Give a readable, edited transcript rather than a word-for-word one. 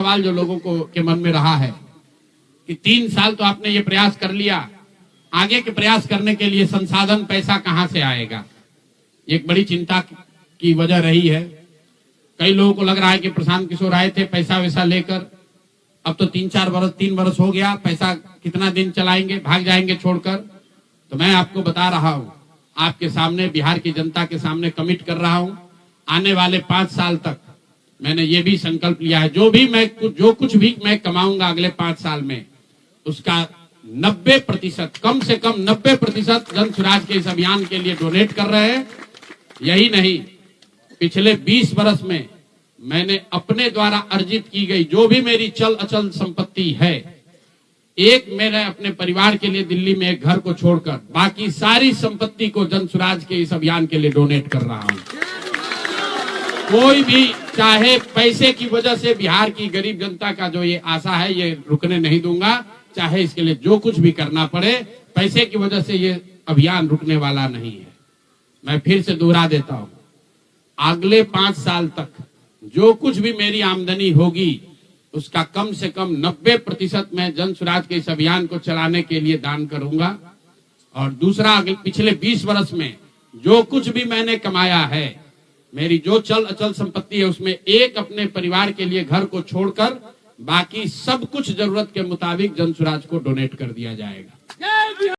सवाल जो लोगों को के मन में रहा है कि 3 साल तो आपने ये प्रयास कर लिया, आगे के प्रयास करने के लिए संसाधन पैसा कहां से आएगा, एक बड़ी चिंता की वजह रही है। कई लोगों को लग रहा है कि प्रशांत किशोर आए थे पैसा वैसा लेकर, अब तो 3 वर्ष हो गया, पैसा कितना दिन चलाएंगे, भाग जाएंगे छोड़कर। तो मैं आपको बता रहा हूं, आपके सामने, बिहार की जनता के सामने कमिट कर रहा हूं, आने वाले 5 साल तक मैंने ये भी संकल्प लिया है, जो कुछ भी मैं कमाऊंगा अगले 5 साल में, उसका 90%, कम से कम 90% जन स्वराज के इस अभियान के लिए डोनेट कर रहे हैं। यही नहीं, पिछले 20 वर्ष में मैंने अपने द्वारा अर्जित की गई जो भी मेरी चल अचल संपत्ति है, मैंने अपने परिवार के लिए दिल्ली में एक घर को छोड़कर बाकी सारी संपत्ति को जन स्वराज के इस अभियान के लिए डोनेट कर रहा हूं। कोई भी चाहे पैसे की वजह से बिहार की गरीब जनता का जो ये आशा है, ये रुकने नहीं दूंगा, चाहे इसके लिए जो कुछ भी करना पड़े, पैसे की वजह से ये अभियान रुकने वाला नहीं है। मैं फिर से दोहरा देता हूं, अगले 5 साल तक जो कुछ भी मेरी आमदनी होगी उसका कम से कम 90% मैं जन स्वराज के इस अभियान को चलाने के लिए दान करूंगा। और दूसरा, पिछले 20 वर्ष में जो कुछ भी मैंने कमाया है, मेरी जो चल अचल संपत्ति है, उसमें अपने परिवार के लिए घर को छोड़कर बाकी सब कुछ जरूरत के मुताबिक जन स्वराज को डोनेट कर दिया जाएगा।